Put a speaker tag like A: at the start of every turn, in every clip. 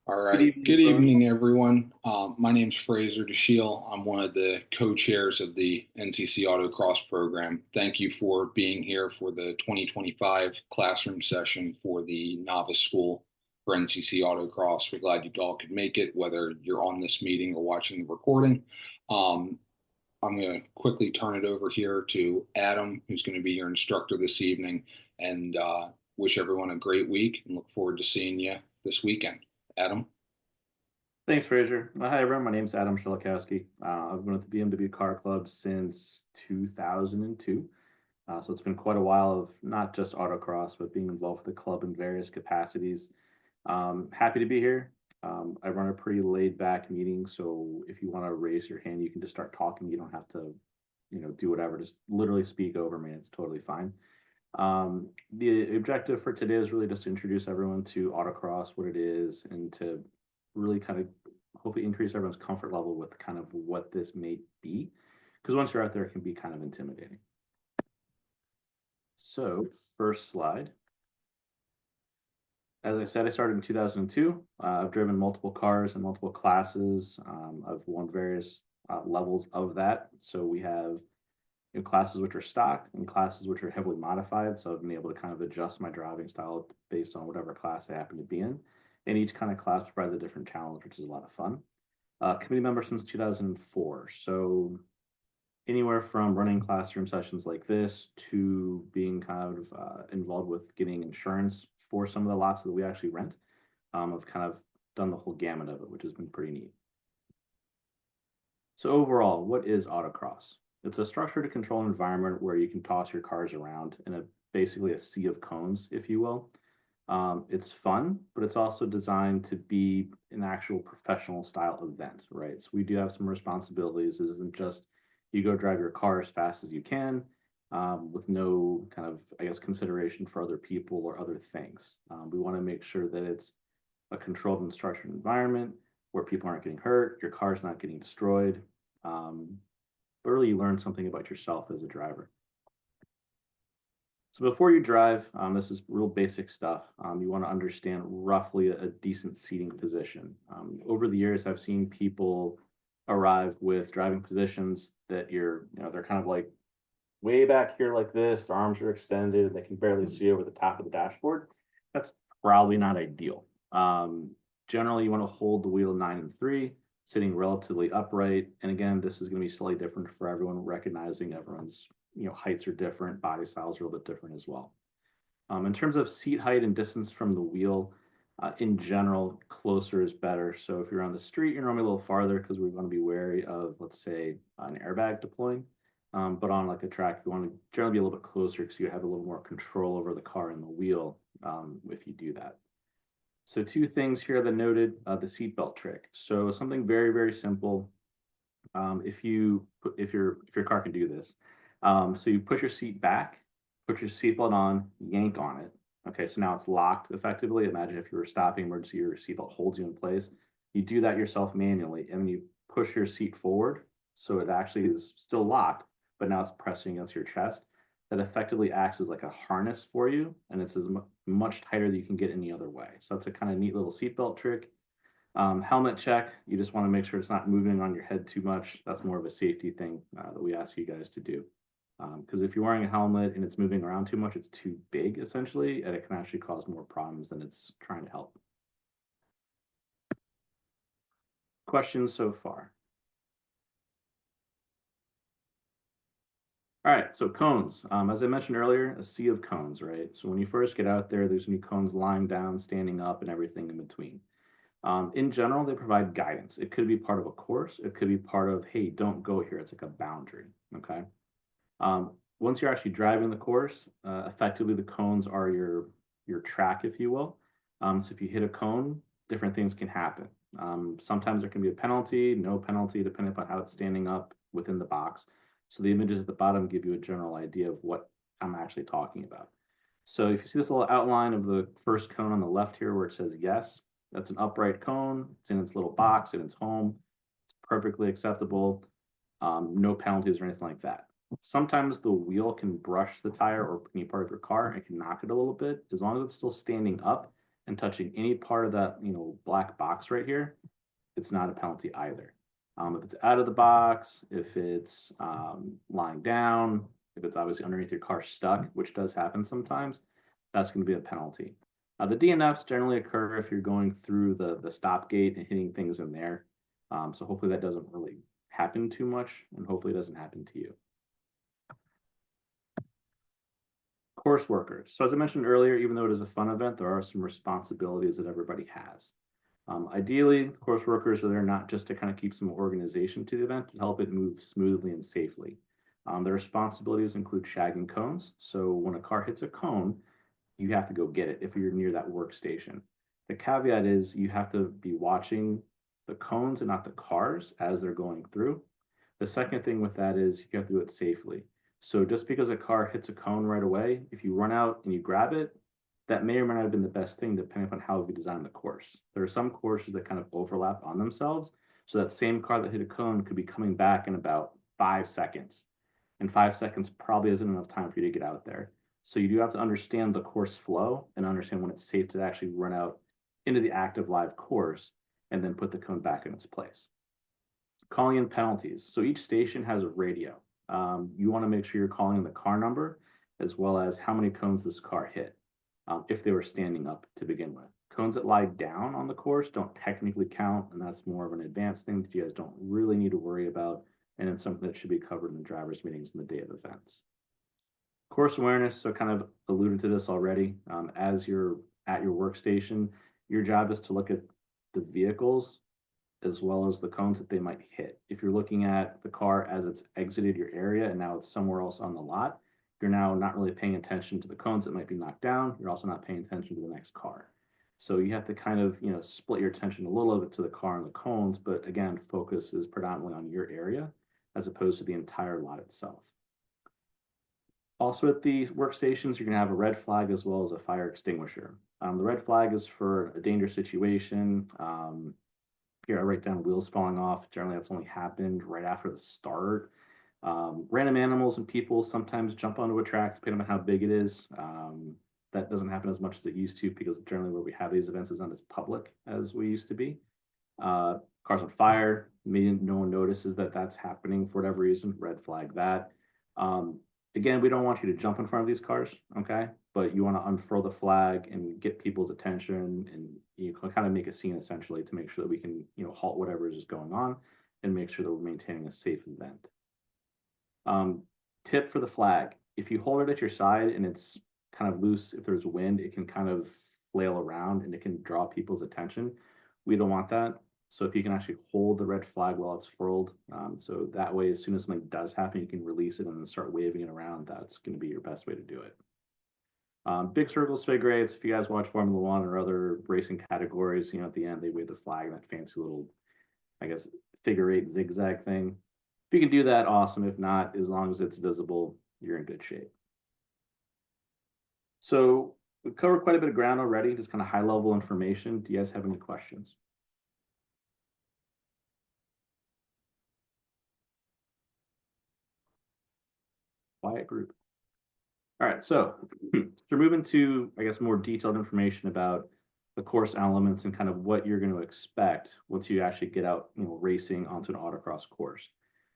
A: All
B: Good
A: right.
B: evening,
A: Good
B: everyone.
A: evening, everyone. My name's Fraser DeShiel. I'm one of the co-chairs of the NCC Autocross program. Thank you for being here for the 2025 classroom session for the novice school for NCC Autocross. We're glad you all could make it, whether you're on this meeting or watching the recording. Um, I'm going to quickly turn it over here to Adam, who's going to be your instructor this evening, and wish everyone a great week and look forward to seeing you this weekend. Adam?
B: Thanks, Fraser. Hi, everyone. My name's Adam Shelakowski. I've been with the BMW Car Club since 2002. So it's been quite a while of not just autocross, but being involved with the club in various capacities. Happy to be here. I run a pretty laid back meeting. So if you want to raise your hand, you can just start talking. You don't have to, do whatever. Just literally speak over me. It's totally fine. The objective for today is really just to introduce everyone to autocross, what it is, and to really kind of hopefully increase everyone's comfort level with kind of what this may be. Because once you're out there, it can be kind of intimidating. So, first slide. As I said, I started in 2002. I've driven multiple cars in multiple classes. I've won various levels of that. So we have classes which are stock and classes which are heavily modified. So I've been able to kind of adjust my driving style based on whatever class I happen to be in. And each kind of class provides a different challenge, which is a lot of fun. Committee member since 2004. So anywhere from running classroom sessions like this to being kind of involved with getting insurance for some of the lots that we actually rent. I've kind of done the whole gamut of it, which has been pretty neat. So overall, what is autocross? It's a structured controlled environment where you can toss your cars around in basically a sea of cones, if you will. It's fun, but it's also designed to be an actual professional style event, right? So we do have some responsibilities. This isn't just you go drive your car as fast as you can with no kind of, I guess, consideration for other people or other things. We want to make sure that it's a controlled and structured environment where people aren't getting hurt, your car's not getting destroyed, but really you learn something about yourself as a driver. So before you drive, this is real basic stuff. You want to understand roughly a decent seating position. Over the years, I've seen people arrive with driving positions that they're kind of like way back here like this. Their arms are extended and they can barely see over the top of the dashboard. That's probably not ideal. Generally, you want to hold the wheel 9 and 3, sitting relatively upright. And again, this is going to be slightly different for everyone, recognizing everyone's heights are different, body styles are a little bit different as well. In terms of seat height and distance from the wheel, in general, closer is better. So if you're on the street, you're normally a little farther because we want to be wary of, let's say, an airbag deploying. But on like a track, you want to generally be a little bit closer because you have a little more control over the car and the wheel if you do that. So two things here that noted, the seatbelt trick. So something very, very simple. If your car can do this, so you push your seat back, put your seatbelt on, yank on it. Okay, so now it's locked effectively. Imagine if you were stopping emergency, your seatbelt holds you in place. You do that yourself manually, and you push your seat forward, so it actually is still locked, but now it's pressing against your chest. That effectively acts as like a harness for you, and it's as much tighter than you can get any other way. So that's a kind of neat little seatbelt trick. Helmet check, you just want to make sure it's not moving on your head too much. That's more of a safety thing that we ask you guys to do. Because if you're wearing a helmet and it's moving around too much, it's too big essentially, and it can actually cause more problems than it's trying to help. Questions so far? All right, so cones. As I mentioned earlier, a sea of cones, right? So when you first get out there, there's new cones lying down, standing up, and everything in between. In general, they provide guidance. It could be part of a course. It could be part of, hey, don't go here. It's like a boundary, okay? Once you're actually driving the course, effectively the cones are your track, if you will. So if you hit a cone, different things can happen. Sometimes there can be a penalty, no penalty, depending upon how it's standing up within the box. So the images at the bottom give you a general idea of what I'm actually talking about. So if you see this little outline of the first cone on the left here where it says yes, that's an upright cone. It's in its little box in its home. It's perfectly acceptable. No penalties or anything like that. Sometimes the wheel can brush the tire or any part of your car and it can knock it a little bit. As long as it's still standing up, and touching any part of that, black box right here, it's not a penalty either. If it's out of the box, if it's lying down, if it's obviously underneath your car stuck, which does happen sometimes, that's going to be a penalty. The DNFs generally occur if you're going through the stop gate and hitting things in there. So hopefully that doesn't really happen too much, and hopefully it doesn't happen to you. Course workers. So as I mentioned earlier, even though it is a fun event, there are some responsibilities that everybody has. Ideally, course workers are there not just to kind of keep some organization to the event, to help it move smoothly and safely. Their responsibilities include shagging cones. So when a car hits a cone, you have to go get it if you're near that workstation. The caveat is you have to be watching the cones and not the cars as they're going through. The second thing with that is you have to do it safely. So just because a car hits a cone right away, if you run out and you grab it, that may or may not have been the best thing depending upon how we design the course. There are some courses that kind of overlap on themselves. So that same car that hit a cone could be coming back in about 5 seconds. And 5 seconds probably isn't enough time for you to get out there. So you do have to understand the course flow and understand when it's safe to actually run out into the active live course and then put the cone back in its place. Calling in penalties. So each station has a radio. You want to make sure you're calling the car number as well as how many cones this car hit if they were standing up to begin with. Cones that lie down on the course don't technically count, and that's more of an advanced thing that you guys don't really need to worry about, and it's something that should be covered in the drivers' meetings on the day of events. Course awareness, so kind of alluded to this already. As you're at your workstation, your job is to look at the vehicles as well as the cones that they might hit. If you're looking at the car as it's exited your area and now it's somewhere else on the lot, you're now not really paying attention to the cones that might be knocked down. You're also not paying attention to the next car. So you have to kind of, split your attention a little bit to the car and the cones, but again, focus is predominantly on your area as opposed to the entire lot itself. Also at the workstations, you're gonna have a red flag as well as a fire extinguisher. The red flag is for a dangerous situation. Here I write down wheels falling off. Generally, that's only happened right after the start. Random animals and people sometimes jump onto a track, depending on how big it is. That doesn't happen as much as it used to because generally where we have these events is not as public as we used to be. Cars on fire, maybe no one notices that that's happening for whatever reason, red flag that. Again, we don't want you to jump in front of these cars, okay? But you want to unfurl the flag and get people's attention, and you can kind of make a scene essentially to make sure that we can, halt whatever is going on and make sure that we're maintaining a safe event. Tip for the flag: if you hold it at your side and it's kind of loose, if there's wind, it can kind of flail around and it can draw people's attention. We don't want that. So if you can actually hold the red flag while it's furled, so that way, as soon as something does happen, you can release it and then start waving it around. That's going to be your best way to do it. Big circles, figure eights. If you guys watch Formula One or other racing categories, at the end they wave the flag, that fancy little, I guess, figure eight zigzag thing. If you can do that, awesome. If not, as long as it's visible, you're in good shape. So we've covered quite a bit of ground already, just kind of high level information. Do you guys have any questions? Quiet group. All right, so we're moving to, I guess, more detailed information about the course elements and kind of what you're going to expect once you actually get out, racing onto an autocross course.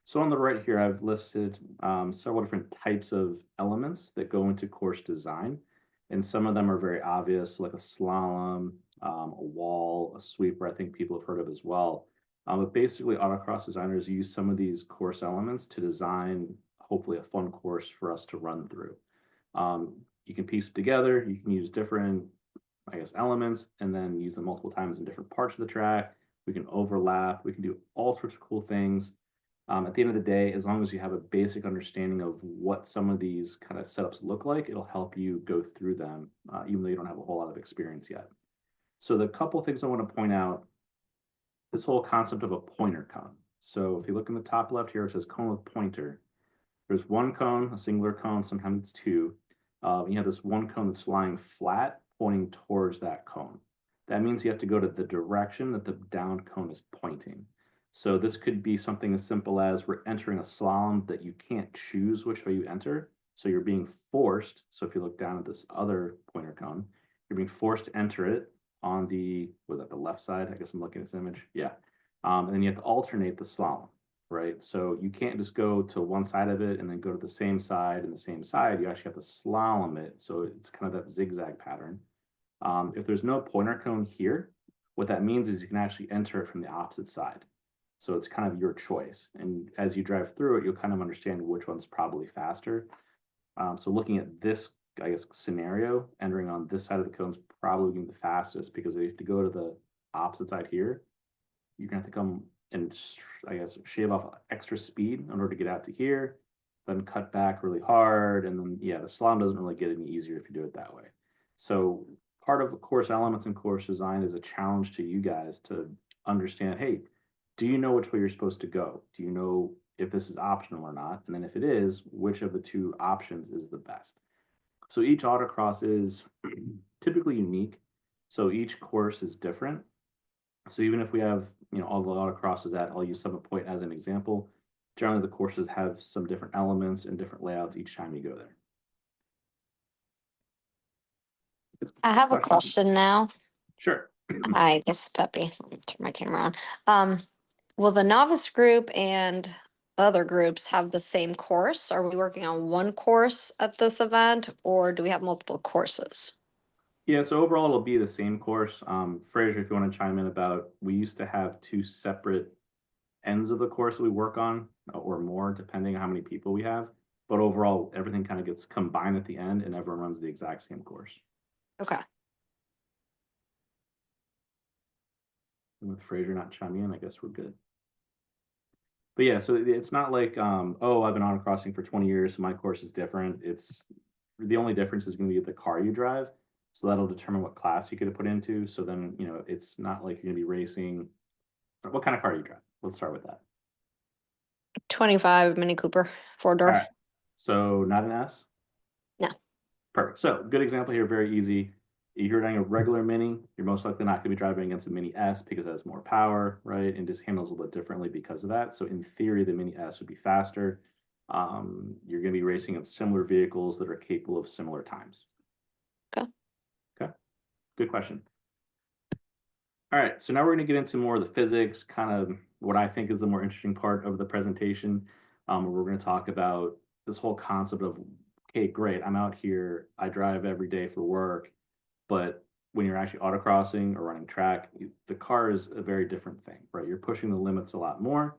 B: So on the right here, I've listed several different types of elements that go into course design. And some of them are very obvious, like a slalom, a wall, a sweeper, I think people have heard of as well. But basically, autocross designers use some of these course elements to design, hopefully, a fun course for us to run through. You can piece it together. You can use different, I guess, elements and then use them multiple times in different parts of the track. We can overlap. We can do all sorts of cool things. At the end of the day, as long as you have a basic understanding of what some of these kind of setups look like, it'll help you go through them, even though you don't have a whole lot of experience yet. So the couple things I want to point out, this whole concept of a pointer cone. So if you look in the top left here, it says cone with pointer. There's one cone, a singular cone, sometimes it's two. You have this one cone that's lying flat, pointing towards that cone. That means you have to go to the direction that the down cone is pointing. So this could be something as simple as we're entering a slalom that you can't choose which way you enter. So you're being forced. So if you look down at this other pointer cone, you're being forced to enter it. on the, was that the left side? I guess I'm looking at this image. Yeah. And then you have to alternate the slalom, right? So you can't just go to one side of it and then go to the same side and the same side. You actually have to slalom it. So it's kind of that zigzag pattern. If there's no pointer cone here, what that means is you can actually enter it from the opposite side. So it's kind of your choice. And as you drive through it, you'll kind of understand which one's probably faster. So looking at this, I guess, scenario, entering on this side of the cone is probably going to be the fastest because if you have to go to the opposite side here, you're gonna have to come and I guess shave off extra speed in order to get out to here, then cut back really hard, and then yeah, the slalom doesn't really get any easier if you do it that way. So part of the course elements and course design is a challenge to you guys to understand, hey, do you know which way you're supposed to go? Do you know if this is optional or not? And then if it is, which of the two options is the best? So each autocross is typically unique. So each course is different. So even if we have, all the autocrosses at, I'll use Summit Point as an example. Generally, the courses have some different elements and different layouts each time you go there.
C: I have a question now.
B: Sure.
C: Hi, this is Peppy. Let me turn my camera on. Will the novice group and other groups have the same course? Are we working on one course at this event, or do we have multiple courses?
B: Yeah, so overall it'll be the same course. Fraser, if you want to chime in about, we used to have two separate ends of the course that we work on, or more, depending on how many people we have. But overall, everything kind of gets combined at the end and everyone runs the exact same course.
C: Okay.
B: And with Fraser not chiming in, I guess we're good. But yeah, so it's not like, oh, I've been autocrossing for 20 years, so my course is different. It's the only difference is going to be the car you drive. So that'll determine what class you could put into. So then, it's not like you're going to be racing. What kind of car do you drive? Let's start with that.
C: 25 Mini Cooper, four
B: All
C: door.
B: right. So not an S?
C: No.
B: Perfect. So good example here, very easy. If you're driving a regular Mini, you're most likely not going to be driving against a Mini S because it has more power, right? And just handles a little bit differently because of that. So in theory, the Mini S would be faster. You're going to be racing in similar vehicles that are capable of similar times.
C: Okay.
B: Okay. Good question. All right, so now we're going to get into more of the physics, kind of what I think is the more interesting part of the presentation. Where we're going to talk about this whole concept of, okay, great, I'm out here, I drive every day for work, but when you're actually autocrossing or running track, the car is a very different thing, right? You're pushing the limits a lot more.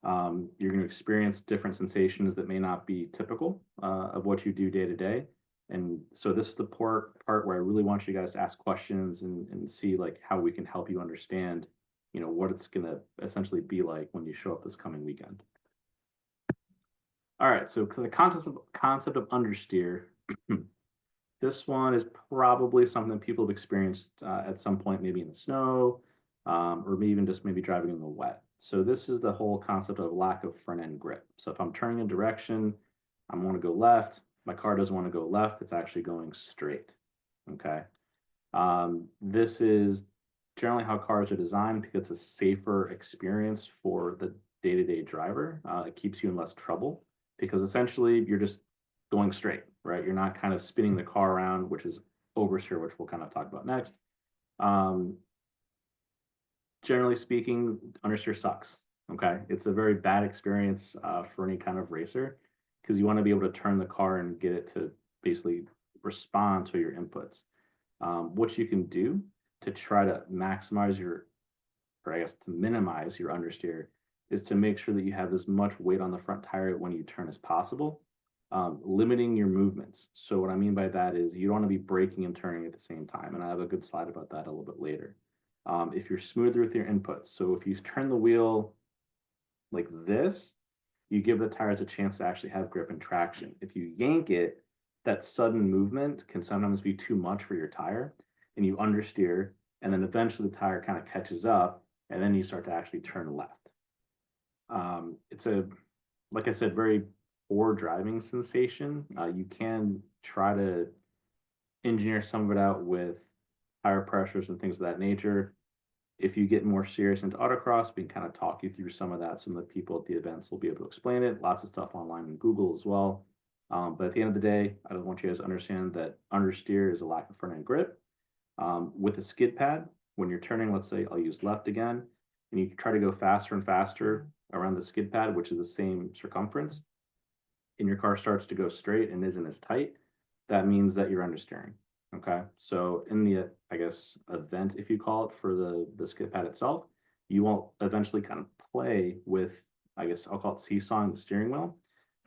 B: You're going to experience different sensations that may not be typical of what you do day to day. And so this is the part where I really want you guys to ask questions and see like how we can help you understand, what it's going to essentially be like when you show up this coming weekend. All right, so the concept of understeer. This one is probably something people have experienced at some point, maybe in the snow, or even just maybe driving in the wet. So this is the whole concept of lack of front end grip. So if I'm turning a direction, I want to go left, my car doesn't want to go left, it's actually going straight, okay? This is generally how cars are designed because it's a safer experience for the day-to-day driver. It keeps you in less trouble because essentially you're just going straight, right? You're not kind of spinning the car around, which is oversteer, which we'll kind of talk about next. Generally speaking, understeer sucks, okay? It's a very bad experience for any kind of racer because you want to be able to turn the car and get it to basically respond to your inputs. What you can do to try to maximize or I guess to minimize your understeer is to make sure that you have as much weight on the front tire when you turn as possible, limiting your movements. So what I mean by that is you don't want to be braking and turning at the same time. And I have a good slide about that a little bit later. If you're smoother with your inputs, so if you turn the wheel like this, you give the tires a chance to actually have grip and traction. If you yank it, that sudden movement can sometimes be too much for your tire and you understeer, and then eventually the tire kind of catches up and then you start to actually turn left. It's like I said, very poor driving sensation. You can try to engineer some of it out with higher pressures and things of that nature. If you get more serious into autocross, we can kind of talk you through some of that. Some of the people at the events will be able to explain it. Lots of stuff online in Google as well. But at the end of the day, I want you guys to understand that understeer is a lack of front end grip. With a skid pad, when you're turning, let's say I'll use left again, and you try to go faster and faster around the skid pad, which is the same circumference, and your car starts to go straight and isn't as tight, that means that you're understeering. Okay. So in the, I guess, event, if you call it, for the skid pad itself, you won't eventually kind of play with, I guess I'll call it seesawing the steering wheel.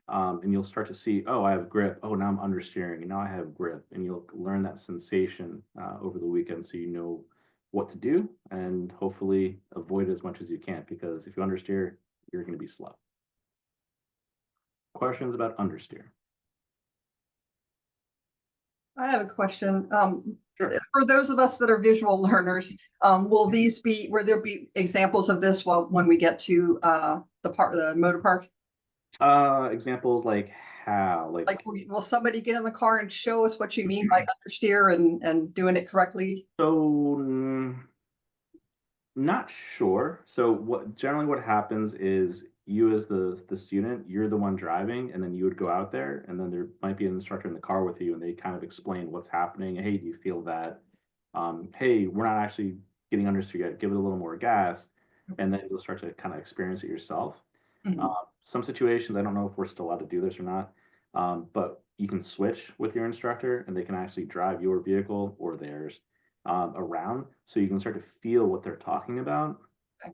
B: And you'll start to see, oh, I have grip. Oh, now I'm understeering, and now I have grip. And you'll learn that sensation over the weekend, so you know what to do, and hopefully avoid as much as you can. Because if you understeer, you're going to be slow. Questions about understeer?
D: I have a question.
B: Sure.
D: For those of us that are visual learners, will there be examples of this when we get to the motor park?
B: Examples like how?
D: Like, will somebody get in the car and show us what you mean by understeer and doing it correctly?
B: So, not sure. So what happens is, you as the student, you're the one driving, and then you would go out there, and then there might be an instructor in the car with you, and they kind of explain what's happening. Hey, do you feel that? Hey, we're not actually getting understeer yet. Give it a little more gas, and then you'll start to kind of experience it yourself.
D: Mhm.
B: Some situations, I don't know if we're still allowed to do this or not, but you can switch with your instructor, and they can actually drive your vehicle or theirs around, so you can start to feel what they're talking about.
D: Okay.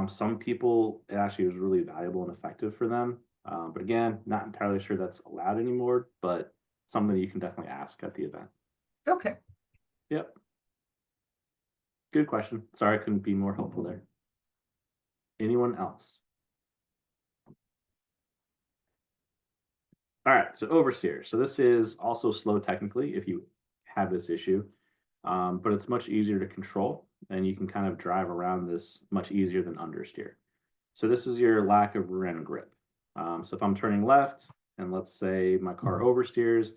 B: Some people, it actually was really valuable and effective for them. But again, not entirely sure that's allowed anymore, but something you can definitely ask at the event.
D: Okay.
B: Yep. Good question. Sorry I couldn't be more helpful there. Anyone else? All right, so oversteer. So this is also slow technically if you have this issue, but it's much easier to control, and you can kind of drive around this much easier than understeer. So this is your lack of rear end grip. So if I'm turning left, and let's say my car oversteers,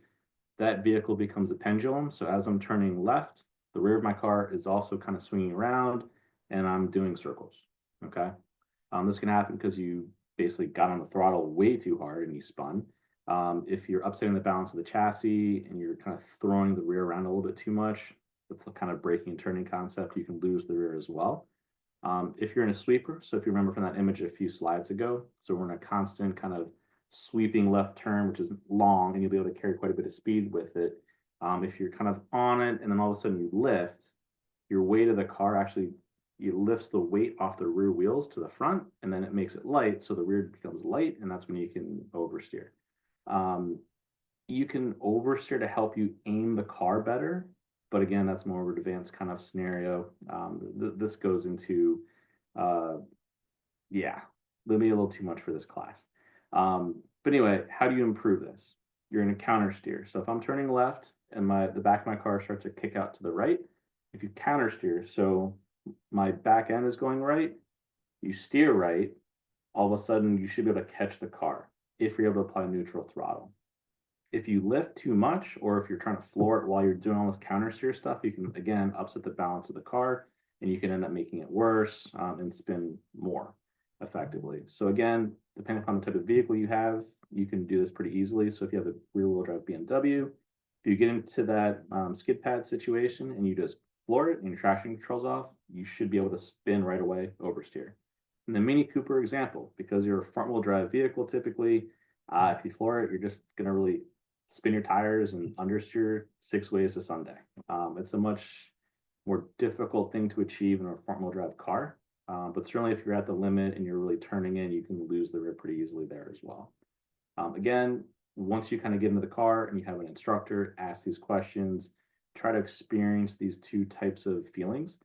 B: that vehicle becomes a pendulum. So as I'm turning left, the rear of my car is also kind of swinging around, and I'm doing circles. Okay. This can happen because you basically got on the throttle way too hard and you spun. If you're upsetting the balance of the chassis and you're kind of throwing the rear around a little bit too much, that's the kind of braking and turning concept, you can lose the rear as well. If you're in a sweeper, so if you remember from that image a few slides ago, so we're in a constant kind of sweeping left turn, which is long, and you'll be able to carry quite a bit of speed with it. If you're kind of on it and then all of a sudden you lift, your weight of the car actually, it lifts the weight off the rear wheels to the front, and then it makes it light, so the rear becomes light, and that's when you can oversteer. You can oversteer to help you aim the car better, but again, that's more of an advanced kind of scenario. This goes into, yeah, maybe a little too much for this class. But anyway, how do you improve this? You're in a counter steer. So if I'm turning left and the back of my car starts to kick out to the right, if you counter steer, so my back end is going right, you steer right, all of a sudden you should be able to catch the car if you're able to apply neutral throttle. If you lift too much, or if you're trying to floor it while you're doing all this counter steer stuff, you can again upset the balance of the car, and you can end up making it worse and spin more effectively. So again, depending upon the type of vehicle you have, you can do this pretty easily. So if you have a rear-wheel drive BMW, if you get into that skid pad situation and you just floor it and your traction control's off, you should be able to spin right away, oversteer. In the Mini Cooper example, because you're a front-wheel drive vehicle typically, if you floor it, you're just going to really spin your tires and understeer 6 ways to Sunday. It's a much more difficult thing to achieve in a front-wheel drive car. But certainly if you're at the limit and you're really turning in, you can lose the rear pretty easily there as well. Again, once you kind of get into the car and you have an instructor, ask these questions, try to experience these two types of feelings.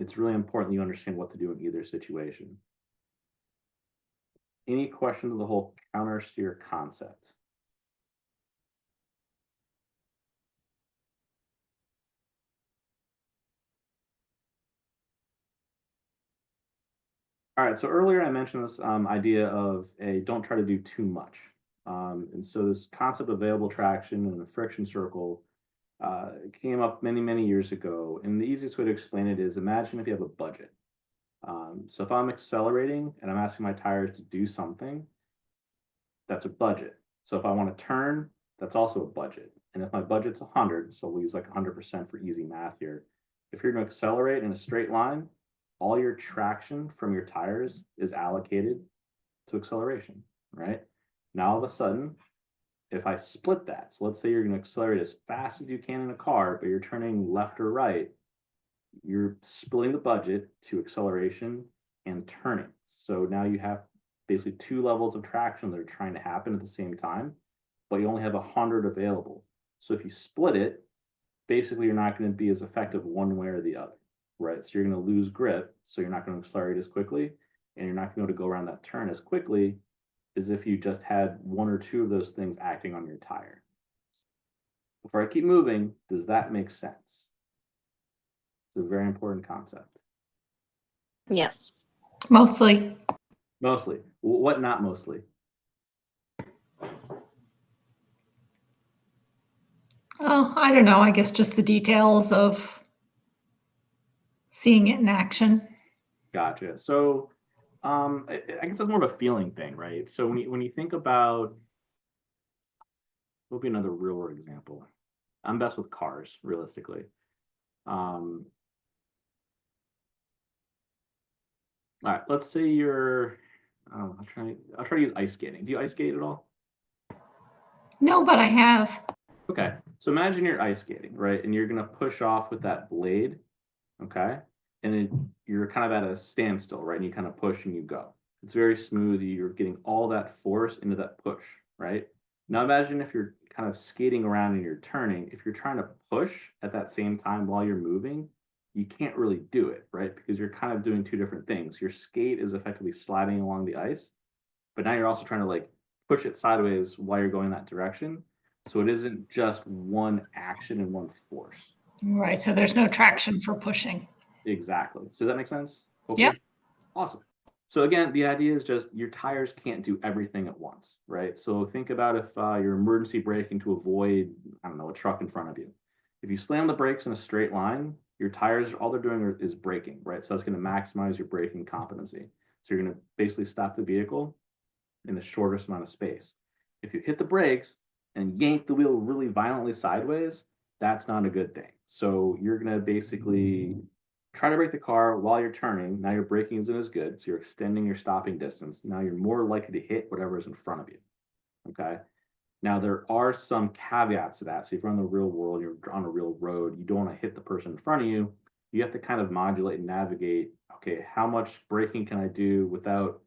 B: It's really important you understand what to do in either situation. Any questions of the whole counter steer concept? All right, so earlier I mentioned this idea of don't try to do too much. And so this concept of variable traction and the friction circle came up many, many years ago. And the easiest way to explain it is, imagine if you have a budget. So if I'm accelerating and I'm asking my tires to do something, that's a budget. So if I want to turn that's also a budget. And if my budget's 100, so we'll use like 100% for easy math here. If you're going to accelerate in a straight line, all your traction from your tires is allocated to acceleration, right? Now, all of a sudden, if I split that, so let's say you're going to accelerate as fast as you can in a car, but you're turning left or right, you're splitting the budget to acceleration and turning. So now you have basically two levels of traction that are trying to happen at the same time, but you only have 100 available. So if you split it, basically you're not going to be as effective one way or the other, right? So you're going to lose grip, so you're not going to accelerate as quickly, and you're not going to be able to go around that turn as quickly as if you just had one or two of those things acting on your tire. Before I keep moving, does that make sense? It's a very important concept.
C: Yes.
E: Mostly.
B: Mostly. What not mostly?
E: Oh, I don't know. I guess just the details of seeing it in action.
B: Gotcha. So I guess that's more of a feeling thing, right? So when you think about, what would be another real world example? I'm best with cars, realistically. All right, let's say you're, I'll try to use ice skating. Do you ice skate at all?
E: No, but I have.
B: Okay, so imagine you're ice skating, right? And you're gonna push off with that blade, okay? And then you're kind of at a standstill, right? And you kind of push and you go. It's very smooth. You're getting all that force into that push, right? Now imagine if you're kind of skating around and you're turning, if you're trying to push at that same time while you're moving, you can't really do it, right? Because you're kind of doing two different things. Your skate is effectively sliding along the ice, but now you're also trying to like push it sideways while you're going that direction. So it isn't just one action and one force.
E: Right. So there's no traction for pushing.
B: Exactly. So that makes sense?
E: Hopefully? Yep.
B: Awesome. So again, the idea is just your tires can't do everything at once, right? So think about if you're emergency braking to avoid, I don't know, a truck in front of you. If you slam the brakes in a straight line, your tires, all they're doing is braking, right? So that's going to maximize your braking competency. So you're going to basically stop the vehicle in the shortest amount of space. If you hit the brakes and yank the wheel really violently sideways, that's not a good thing. So you're going to basically try to brake the car while you're turning. Now your braking isn't as good, so you're extending your stopping distance. Now you're more likely to hit whatever is in front of you, okay? Now there are some caveats to that. So if you're in the real world, you're on a real road, you don't want to hit the person in front of you. You have to kind of modulate and navigate, okay, how much braking can I do without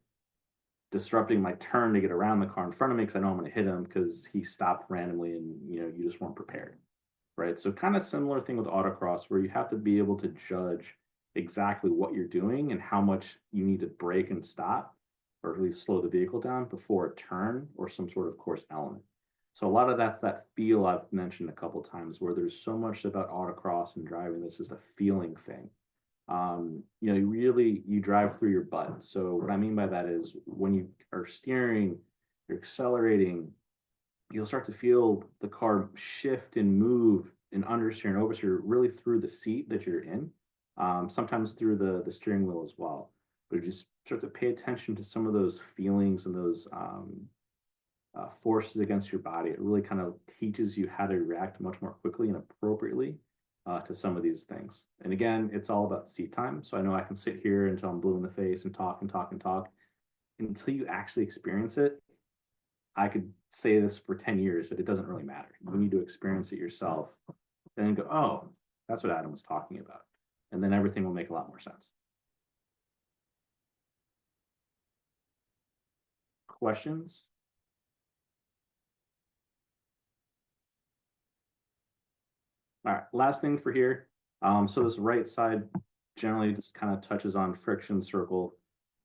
B: disrupting my turn to get around the car in front of me, because I know I'm going to hit him because he stopped randomly and you just weren't prepared, right? So kind of similar thing with autocross, where you have to be able to judge exactly what you're doing and how much you need to brake and stop, or at least slow the vehicle down before a turn or some sort of course element. So a lot of that's that feel I've mentioned a couple of times, where there's so much about autocross and driving. This is a feeling thing. You drive through your butt. So what I mean by that is when you are steering, you're accelerating, you'll start to feel the car shift and move and understeer and oversteer really through the seat that you're in, sometimes through the steering wheel as well. But you just start to pay attention to some of those feelings and those forces against your body. It really kind of teaches you how to react much more quickly and appropriately to some of these things. And again, it's all about seat time. So I know I can sit here until I'm blue in the face and talk and talk and talk. Until you actually experience it, I could say this for 10 years, but it doesn't really matter. You need to experience it yourself and then go, oh, that's what Adam was talking about. And then everything will make a lot more sense. Questions? All right, last thing for here. So this right side generally just kind of touches on friction circle,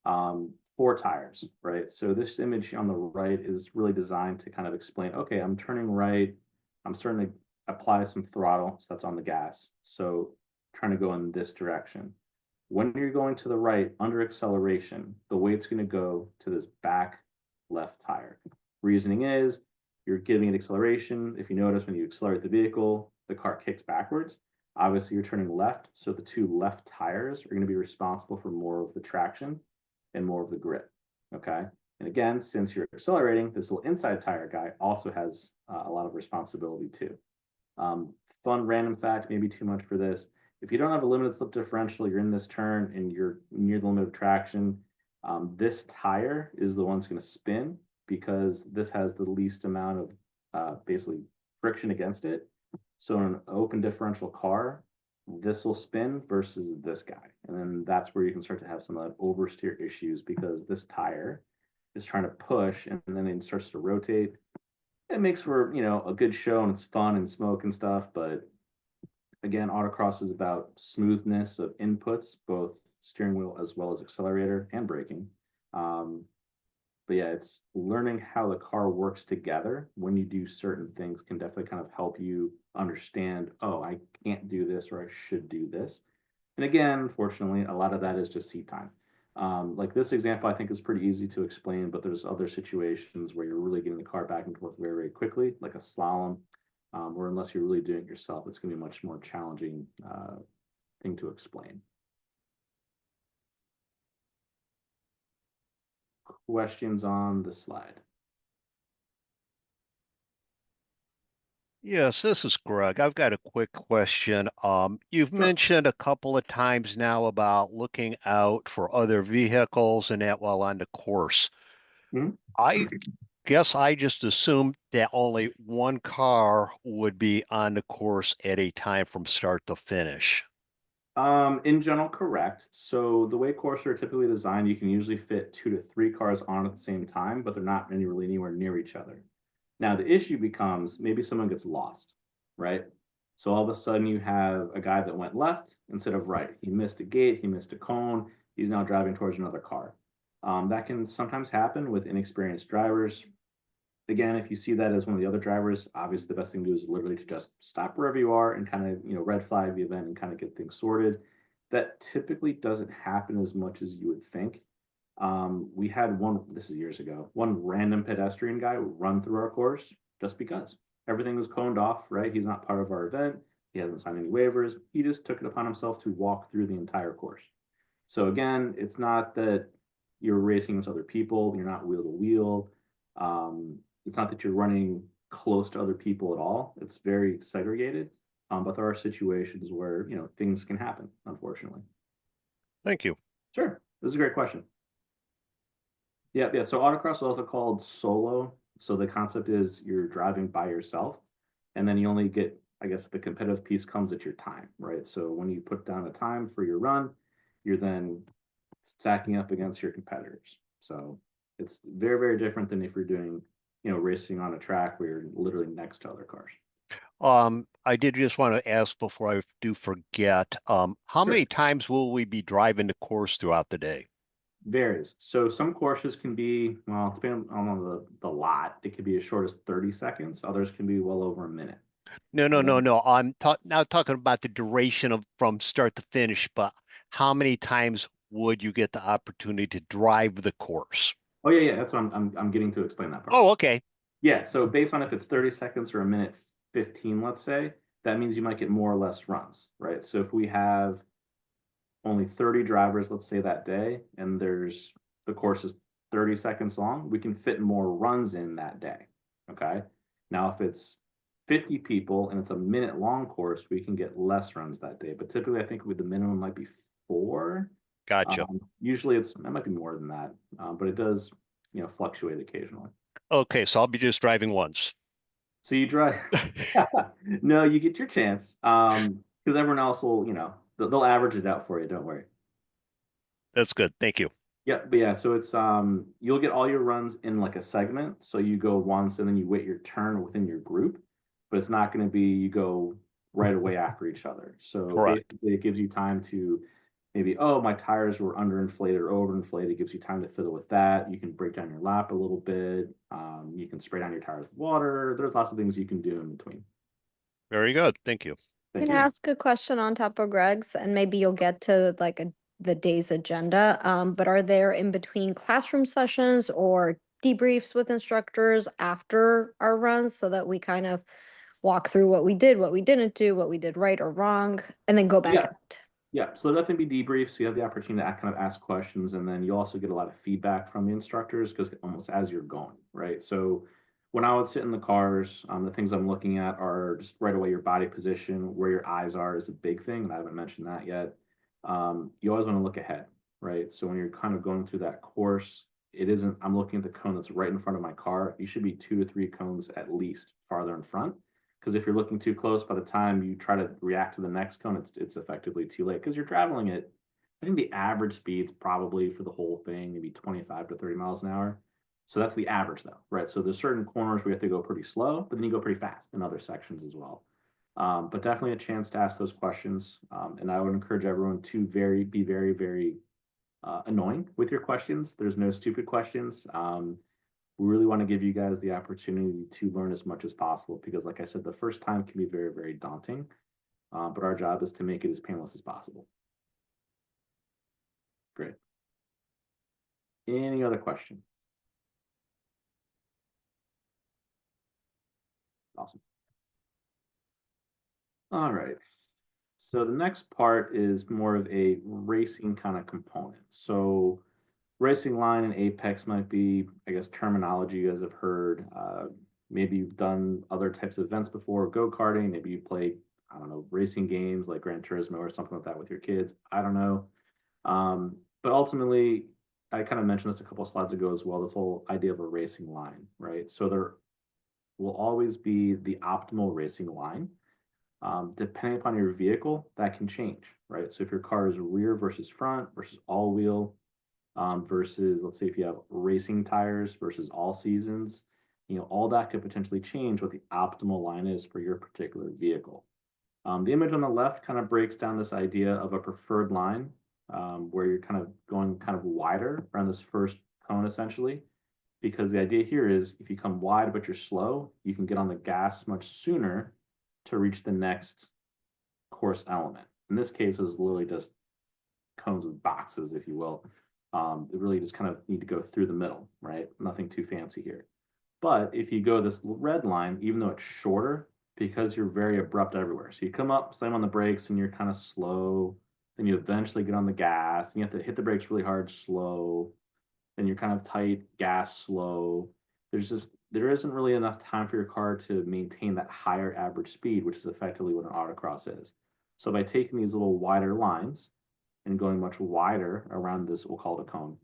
B: 4 tires, right? So this image on the right is really designed to kind of explain, okay, I'm turning right, I'm starting to apply some throttle, so that's on the gas. So trying to go in this direction. When you're going to the right under acceleration, the weight's going to go to this back left tire. Reasoning is you're giving it acceleration. If you notice, when you accelerate the vehicle, the car kicks backwards. Obviously, you're turning left, so the 2 left tires are going to be responsible for more of the traction and more of the grip, okay? And again, since you're accelerating, this little inside tire guy also has a lot of responsibility too. Fun random fact, maybe too much for this. If you don't have a limited slip differential, you're in this turn and you're near the limit of traction, this tire is the one that's going to spin because this has the least amount of basically friction against it. So in an open differential car, this will spin versus this guy. And then that's where you can start to have some of that oversteer issues because this tire is trying to push and then it starts to rotate. It makes for, you know, a good show and it's fun and smoke and stuff. But again, autocross is about smoothness of inputs, both steering wheel as well as accelerator and braking. But yeah, it's learning how the car works together when you do certain things can definitely kind of help you understand, oh, I can't do this or I should do this. And again, unfortunately, a lot of that is just seat time. Like this example, I think is pretty easy to explain, but there's other situations where you're really getting the car back and forth very, very quickly, like a slalom, or unless you're really doing it yourself, it's going to be a much more challenging thing to explain. Questions on the slide?
F: Yes, this is Greg. I've got a quick question. You've mentioned a couple of times now about looking out for other vehicles and that while on the course.
B: Mhm.
F: I guess I just assumed that only one car would be on the course at a time from start to finish.
B: In general, correct. So the way courses are typically designed, you can usually fit 2 to 3 cars on at the same time, but they're not really anywhere near each other. Now the issue becomes maybe someone gets lost, right? So all of a sudden you have a guy that went left instead of right. He missed a gate, he missed a cone, he's now driving towards another car. That can sometimes happen with inexperienced drivers. Again, if you see that as one of the other drivers, obviously the best thing to do is literally to just stop wherever you are and kind of, you know, red flag the event and kind of get things sorted. That typically doesn't happen as much as you would think. We had one, this is years ago, one random pedestrian guy run through our course just because everything was coned off, right? He's not part of our event. He hasn't signed any waivers. He just took it upon himself to walk through the entire course. So again, it's not that you're racing with other people, you're not wheel to wheel. It's not that you're running close to other people at all. It's very segregated. But there are situations where, you know, things can happen, unfortunately.
F: Thank you.
B: Sure. This is a great question. Yeah. So autocross is also called solo. So the concept is you're driving by yourself and then you only get, I guess, the competitive piece comes at your time, right? So when you put down a time for your run, you're then stacking up against your competitors. So it's very, very different than if you're doing, you know, racing on a track where you're literally next to other cars.
F: I did just want to ask before I do forget, how
B: Sure.
F: many times will we be driving the course throughout the day?
B: Varies. So some courses can be, well, depending on the lot, it could be as short as 30 seconds. Others can be well over a minute.
F: No. I'm now talking about the duration of from start to finish, but how many times would you get the opportunity to drive the course?
B: Oh yeah. That's what I'm getting to explain that part.
F: Oh, okay.
B: Yeah. So based on if it's 30 seconds or a minute 15, let's say, that means you might get more or less runs, right? So if we have only 30 drivers, let's say that day, and the course is 30 seconds long, we can fit more runs in that day. Okay. Now, if it's 50 people and it's a minute long course, we can get less runs that day. But typically, I think with the minimum might be 4.
F: Gotcha.
B: Usually it might be more than that, but it does, you know, fluctuate occasionally.
F: Okay, so I'll be just driving once.
B: So you drive, no, you get your chance, because everyone else will, you know, they'll average it out for you. Don't worry.
F: That's good. Thank you.
B: Yeah, but yeah, so it's you'll get all your runs in like a segment. So you go once and then you wait your turn within your group, but it's not going to be you go right away after each other. So
F: Correct.
B: basically it gives you time to maybe, oh, my tires were underinflated or overinflated. It gives you time to fiddle with that. You can break down your lap a little bit. You can spray down your tires with water. There's lots of things you can do in between.
F: Very good. Thank you.
B: Thank
C: Can I
B: you.
C: ask a question on top of Greg's, and maybe you'll get to like the day's agenda? But are there in between classroom sessions or debriefs with instructors after our runs so that we kind of walk through what we did, what we didn't do, what we did right or wrong, and then go back
B: Yeah.
C: out?
B: Yeah, so there'll definitely be debriefs. So you have the opportunity to kind of ask questions, and then you also get a lot of feedback from the instructors because almost as you're going, right? So when I would sit in the cars, the things I'm looking at are just right away your body position, where your eyes are is a big thing, and I haven't mentioned that yet. You always want to look ahead, right? So when you're kind of going through that course, it isn't, I'm looking at the cone that's right in front of my car. You should be 2 to 3 cones at least farther in front. Because if you're looking too close, by the time you try to react to the next cone, it's effectively too late because you're traveling at, I think the average speed's probably for the whole thing, maybe 25 to 30 miles an hour. So that's the average though, right? So there's certain corners where you have to go pretty slow, but then you go pretty fast in other sections as well. But definitely a chance to ask those questions. And I would encourage everyone to be very, very annoying with your questions. There's no stupid questions. We really want to give you guys the opportunity to learn as much as possible because, like I said, the first time can be very, very daunting, but our job is to make it as painless as possible. Great. Any other questions? Awesome. All right. So the next part is more of a racing kind of component. So racing line and apex might be, I guess, terminology you guys have heard. Maybe you've done other types of events before, go-karting. Maybe you play, I don't know, racing games like Gran Turismo or something like that with your kids. I don't know. But ultimately, I kind of mentioned this a couple of slides ago as well, this whole idea of a racing line, right? So there will always be the optimal racing line. Depending upon your vehicle, that can change, right? So if your car is rear versus front versus all wheel, versus let's say if you have racing tires versus all seasons, all that could potentially change what the optimal line is for your particular vehicle. The image on the left kind of breaks down this idea of a preferred line, where you're kind of going kind of wider around this first cone essentially, because the idea here is if you come wide but you're slow, you can get on the gas much sooner to reach the next course element. In this case, is literally just cones with boxes, if you will. It really just kind of need to go through the middle, right? Nothing too fancy here. But if you go this red line, even though it's shorter, because you're very abrupt everywhere. So you come up, slam on the brakes, and you're kind of slow. Then you eventually get on the gas, and you have to hit the brakes really hard, slow. Then you're kind of tight, gas, slow. There isn't really enough time for your car to maintain that higher average speed, which is effectively what an autocross is. So by taking these little wider lines and going much wider around this, we'll call it a cone.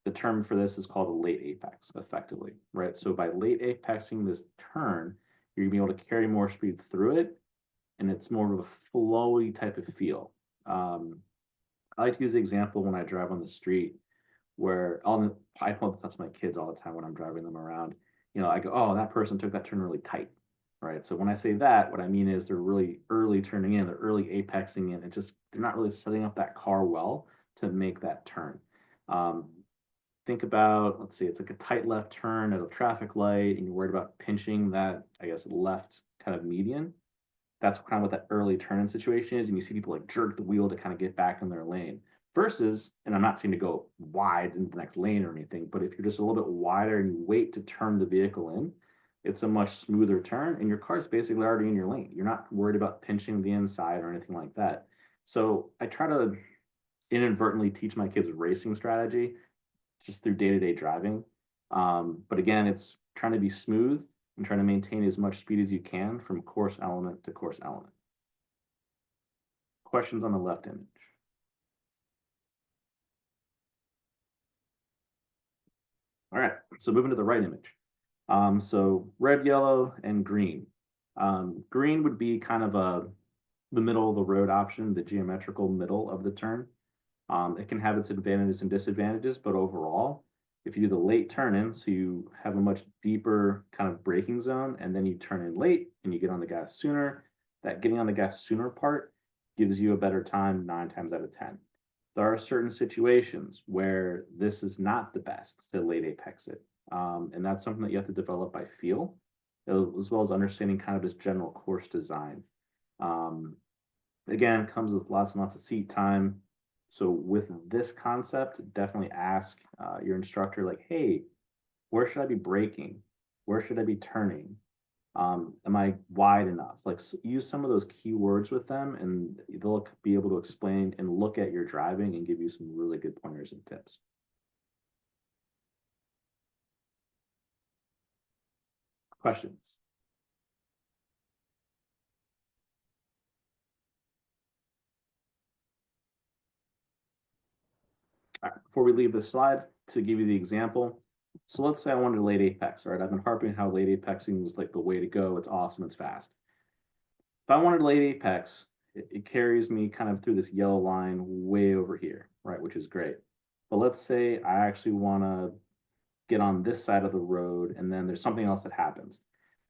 B: The term for this is called a late apex, effectively, right? So by late apexing this turn, you're gonna be able to carry more speed through it, and it's more of a flowy type of feel. I like to use the example when I drive on the street, where I point this to my kids all the time when I'm driving them around. I go, "Oh, that person took that turn really tight," right? So when I say that, what I mean is they're really early turning in, they're early apexing in. It's just they're not really setting up that car well to make that turn. Think about, let's say it's like a tight left turn at a traffic light and you're worried about pinching that, I guess, left kind of median. That's kind of what that early turn in situation is. And you see people like jerk the wheel to kind of get back in their lane versus, and I'm not saying to go wide into the next lane or anything, but if you're just a little bit wider and you wait to turn the vehicle in, it's a much smoother turn and your car's basically already in your lane. You're not worried about pinching the inside or anything like that. So I try to inadvertently teach my kids racing strategy just through day-to-day driving. But again, it's trying to be smooth and trying to maintain as much speed as you can from course element to course element. Questions on the left image? All right, so moving to the right image. So red, yellow, and green. Green would be kind of the middle of the road option, the geometrical middle of the turn. It can have its advantages and disadvantages, but overall, if you do the late turn in, so you have a much deeper kind of braking zone, and then you turn in late and you get on the gas sooner, that getting on the gas sooner part gives you a better time 9 times out of 10. There are certain situations where this is not the best to late apex it. And that's something that you have to develop by feel, as well as understanding kind of this general course design. Again, comes with lots and lots of seat time. So with this concept, definitely ask your instructor, like, hey, where should I be braking? Where should I be turning? Am I wide enough? Like use some of those keywords with them, and they'll be able to explain and look at your driving and give you some really good pointers and tips. Questions? All right, before we leave this slide, to give you the example, so let's say I wanted a late apex, all right? I've been harping how late apexing is like the way to go. It's awesome, it's fast. If I wanted late apex, it carries me kind of through this yellow line way over here, right? Which is great. But let's say I actually want to get on this side of the road and then there's something else that happens.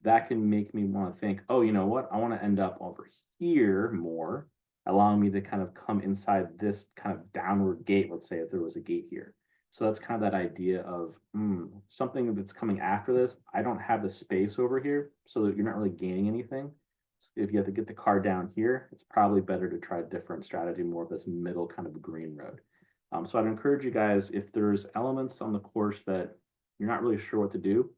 B: That can make me want to think, oh, you know what? I want to end up over here more, allowing me to kind of come inside this kind of downward gate, let's say if there was a gate here. So that's kind of that idea of something that's coming after this. I don't have the space over here, so that you're not really gaining anything. If you have to get the car down here, it's probably better to try a different strategy, more of this middle kind of green road. So I'd encourage you guys, if there's elements on the course that you're not really sure what to do,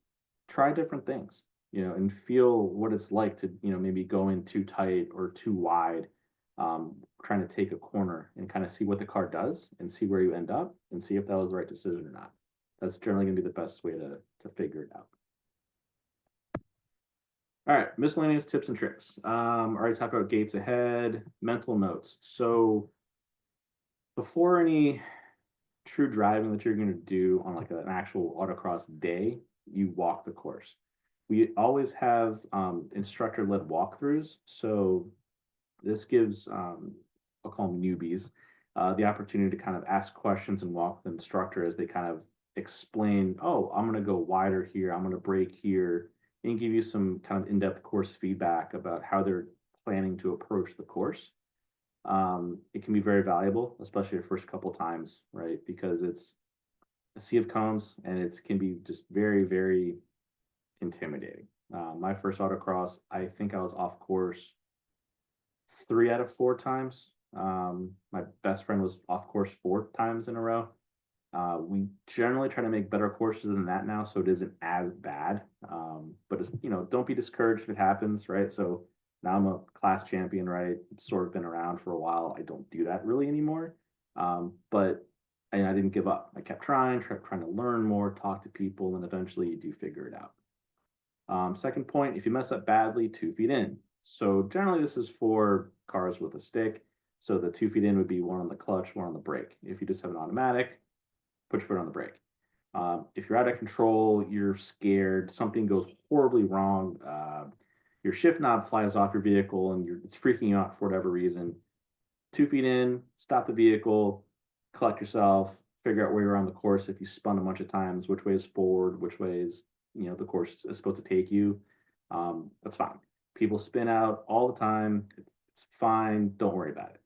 B: try different things, and feel what it's like to, maybe go in too tight or too wide, trying to take a corner and kind of see what the car does and see where you end up and see if that was the right decision or not. That's generally going to be the best way to figure it out. All right, miscellaneous tips and tricks. Already talked about gates ahead, mental notes. So before any true driving that you're going to do on like an actual autocross day, you walk the course. We always have instructor-led walkthroughs. So this gives, I'll call them newbies, the opportunity to kind of ask questions and walk the instructor as they kind of explain, oh, I'm going to go wider here, I'm going to brake here, and give you some kind of in-depth course feedback about how they're planning to approach the course. It can be very valuable, especially the first couple times, right? Because it's a sea of cones and it can be just very, very intimidating. My first autocross, I think I was off course 3 out of 4 times. My best friend was off course 4 times in a row. We generally try to make better courses than that now, so it isn't as bad. But it's, don't be discouraged if it happens, right? So now I'm a class champion, right? Sort of been around for a while. I don't do that really anymore. But I didn't give up. I kept trying to learn more, talk to people, and eventually you do figure it out. Second point, if you mess up badly, 2 feet in. So generally this is for cars with a stick. So the 2 feet in would be 1 on the clutch, 1 on the brake. If you just have an automatic, put your foot on the brake. If you're out of control, you're scared, something goes horribly wrong, your shift knob flies off your vehicle and it's freaking you out for whatever reason, 2 feet in, stop the vehicle, collect yourself, figure out where you're on the course. If you spun a bunch of times, which way is forward, which way is, the course is supposed to take you. That's fine. People spin out all the time. It's fine. Don't worry about it.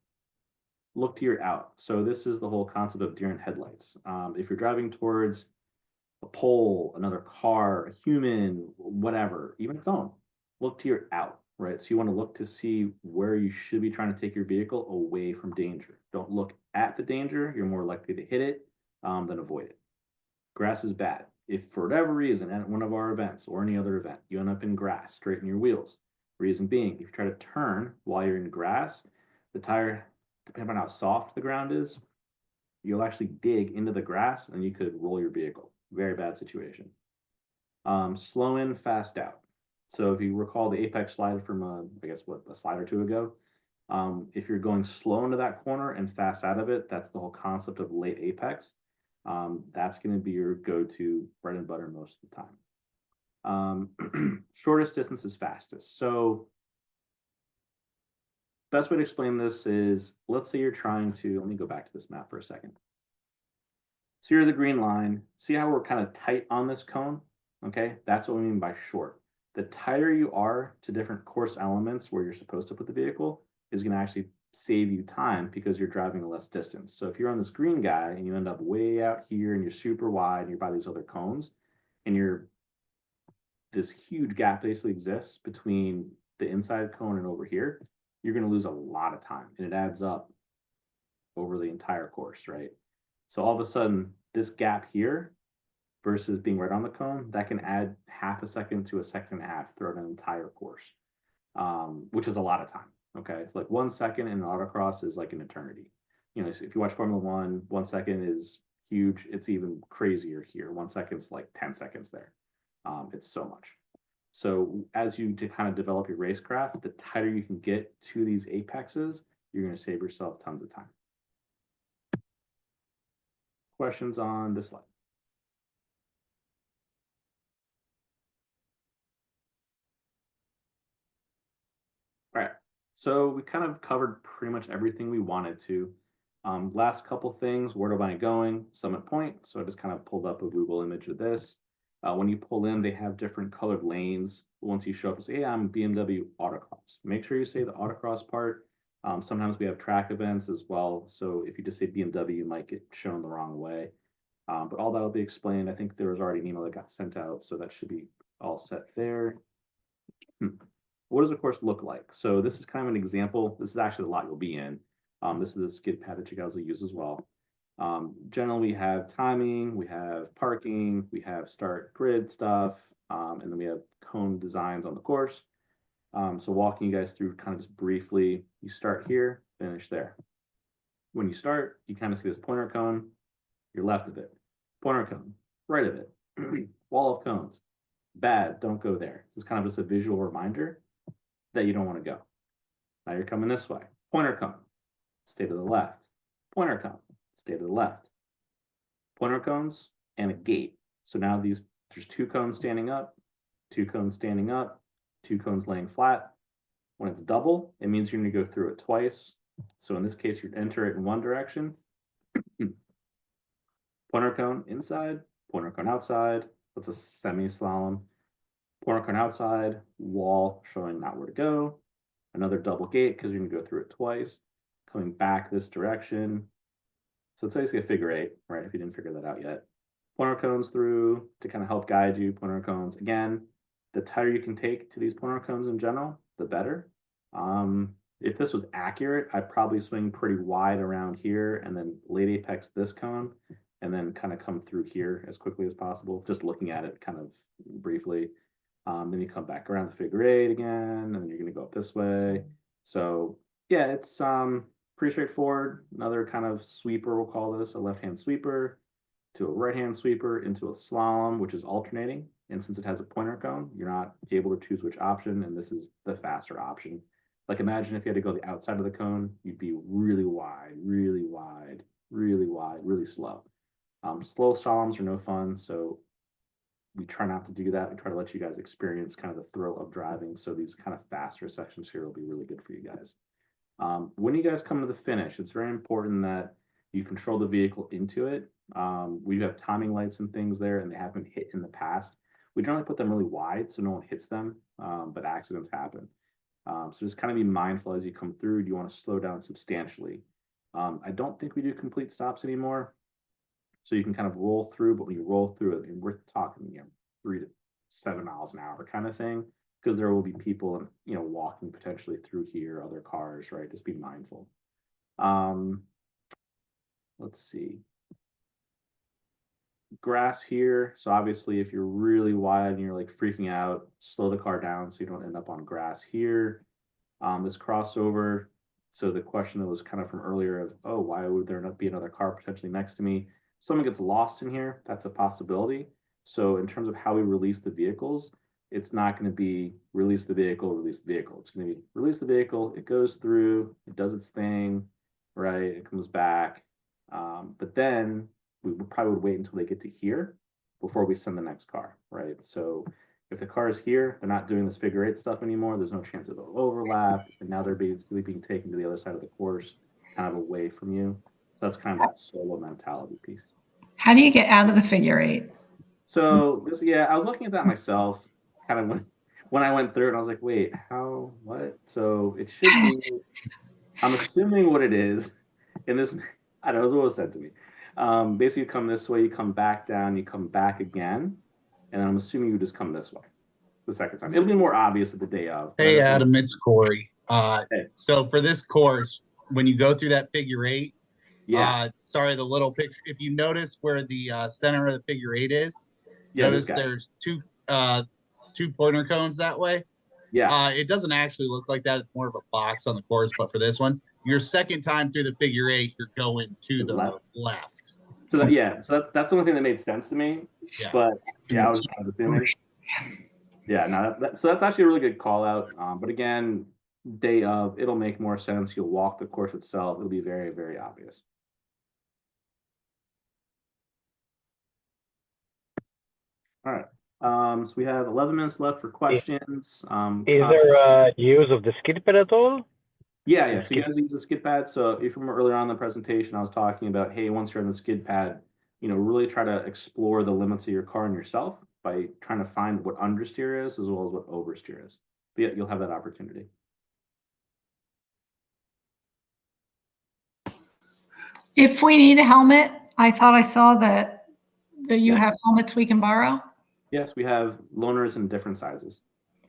B: Look to your out. So this is the whole concept of deer in headlights. If you're driving towards a pole, another car, a human, whatever, even a phone, look to your out, right? So you want to look to see where you should be trying to take your vehicle away from danger. Don't look at the danger. You're more likely to hit it than avoid it. Grass is bad. If for whatever reason at one of our events or any other event, you end up in grass, straighten your wheels. Reason being, if you try to turn while you're in grass, the tire, depending on how soft the ground is, you'll actually dig into the grass and you could roll your vehicle. Very bad situation. Slow in, fast out. So if you recall the apex slide from, a slide or 2 ago, if you're going slow into that corner and fast out of it, that's the whole concept of late apex. That's going to be your go-to bread and butter most of the time. Shortest distance is fastest. So best way to explain this is, let's say you're trying to, let me go back to this map for a second. So you're the green line. See how we're kind of tight on this cone? Okay, that's what we mean by short. The tighter you are to different course elements where you're supposed to put the vehicle is going to actually save you time because you're driving less distance. So if you're on this green guy and you end up way out here and you're super wide and you're by these other cones and this huge gap basically exists between the inside cone and over here, you're going to lose a lot of time and it adds up over the entire course, right? So all of a sudden, this gap here versus being right on the cone, that can add half a second to a second and a half throughout an entire course, which is a lot of time. Okay, it's like 1 second in autocross is like an eternity. You know, so if you watch Formula One, 1 second is huge. It's even crazier here. 1 second's like 10 seconds there. It's so much. So as you kind of develop your racecraft, the tighter you can get to these apexes, you're going to save yourself tons of time. Questions on this slide? All right, so we kind of covered pretty much everything we wanted to. Last couple things, where am I going? Summit Point. So I just kind of pulled up a Google image of this. When you pull in, they have different colored lanes. Once you show up and say, hey, I'm BMW Autocross. Make sure you say the Autocross part. Sometimes we have track events as well. So if you just say BMW, you might get shown the wrong way. But all that will be explained. I think there was already an email that got sent out, so that should be all set there. What does the course look like? So this is kind of an example. This is actually the lot you'll be in. This is the skid pad that you guys will use as well. Generally, we have timing, we have parking, we have start grid stuff, and then we have cone designs on the course. So walking you guys through kind of just briefly, you start here, finish there. When you start, you kind of see this pointer cone, you're left of it. Pointer cone, right of it. Wall of cones. Bad, don't go there. So it's kind of just a visual reminder that you don't want to go. Now you're coming this way. Pointer cone, stay to the left. Pointer cone, stay to the left. Pointer cones and a gate. So now there's 2 cones standing up, 2 cones standing up, 2 cones laying flat. When it's double, it means you're going to go through it twice. So in this case, you enter it in one direction. Pointer cone inside, pointer cone outside. That's a semi-slalom. Pointer cone outside, wall showing not where to go. Another double gate because you're going to go through it twice. Coming back this direction. So it's basically a figure 8, right? If you didn't figure that out yet. Pointer cones through to kind of help guide you. Pointer cones. Again, the tighter you can take to these pointer cones in general, the better. If this was accurate, I'd probably swing pretty wide around here and then late apex this cone and then kind of come through here as quickly as possible, just looking at it kind of briefly. Then you come back around the figure 8 again, and then you're going to go up this way. So yeah, it's pretty straightforward. Another kind of sweeper, we'll call this a left-hand sweeper to a right-hand sweeper into a slalom, which is alternating. And since it has a pointer cone, you're not able to choose which option, and this is the faster option. Like imagine if you had to go the outside of the cone, you'd be really wide, really wide, really wide, really slow. Slow slaloms are no fun, so we try not to do that. We try to let you guys experience kind of the thrill of driving. So these kind of faster sections here will be really good for you guys. When you guys come to the finish, it's very important that you control the vehicle into it. We have timing lights and things there, and they have been hit in the past. We generally put them really wide so no one hits them, but accidents happen. So just kind of be mindful as you come through. Do you want to slow down substantially? I don't think we do complete stops anymore. So you can kind of roll through, but when you roll through it, and we're talking, 3 to 7 miles an hour kind of thing, because there will be people, walking potentially through here, other cars, right? Just be mindful. Let's see. Grass here. So obviously, if you're really wide and you're like freaking out, slow the car down so you don't end up on grass here. This crossover. So the question that was kind of from earlier of, oh, why would there not be another car potentially next to me? Someone gets lost in here, that's a possibility. So in terms of how we release the vehicles, it's not going to be release the vehicle, release the vehicle. It's going to be release the vehicle, it goes through, it does its thing, right? It comes back. But then we probably would wait until they get to here before we send the next car, right? So if the car is here, they're not doing this figure 8 stuff anymore. There's no chance of overlap. And now they're basically being taken to the other side of the course, kind of away from you. That's kind of that solo mentality piece.
E: How do you get out of the figure 8?
B: So yeah, I was looking at that myself, kind of when I went through it, and I was like, wait, what? So it should be, I'm assuming what it is in this, I don't know, what was said to me. Basically you come this way, you come back down, you come back again, and I'm assuming you just come this way the second time. It'll be more obvious at the day of.
G: Hey Adam, it's Corey.
B: Hey.
G: So for this course, when you go through that figure 8,
B: Yeah.
G: Sorry, the little picture, if you notice where the center of the figure 8 is,
B: Yeah, this
G: Notice
B: guy.
G: there's two pointer cones that way.
B: Yeah.
G: It doesn't actually look like that. It's more of a box on the course, but for this one, your second time through the figure 8, you're going to the left.
B: So that's the only thing that made sense to me.
G: Yeah.
B: But yeah, I was kind of assuming. Yeah, no, so that's actually a really good call out. But again, day of, it'll make more sense. You'll walk the course itself. It'll be very, very obvious. All right. So we have 11 minutes left for questions.
H: Is there use of the skid pad at all?
B: Yeah. So you guys use the skid pad. So if you remember earlier on in the presentation, I was talking about, hey, once you're on the skid pad, really try to explore the limits of your car and yourself by trying to find what understeer is as well as what oversteer is. But yeah, you'll have that opportunity.
E: If we need a helmet, I thought I saw that you
B: Yeah.
E: have helmets we can borrow.
B: Yes, we have loaners in different sizes.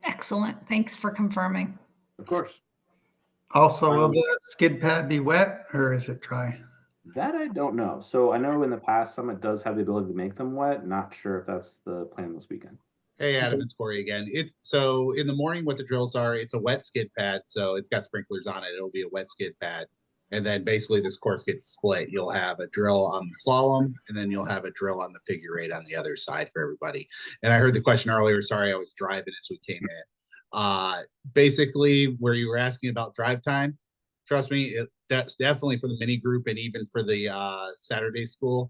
E: Excellent. Thanks for confirming.
B: Of course.
I: Also, will the skid pad be wet or is it dry?
B: That I don't know. So I know in the past, Summit does have the ability to make them wet. Not sure if that's the plan this weekend.
G: Hey, Adam, it's Corey again. It's so in the morning what the drills are, it's a wet skid pad. So it's got sprinklers on it. It'll be a wet skid pad. And then basically this course gets split. You'll have a drill on the slalom, and then you'll have a drill on the figure 8 on the other side for everybody. And I heard the question earlier. Sorry, I was driving as we came in. Basically, where you were asking about drive time, trust me, that's definitely for the mini group and even for the Saturday school.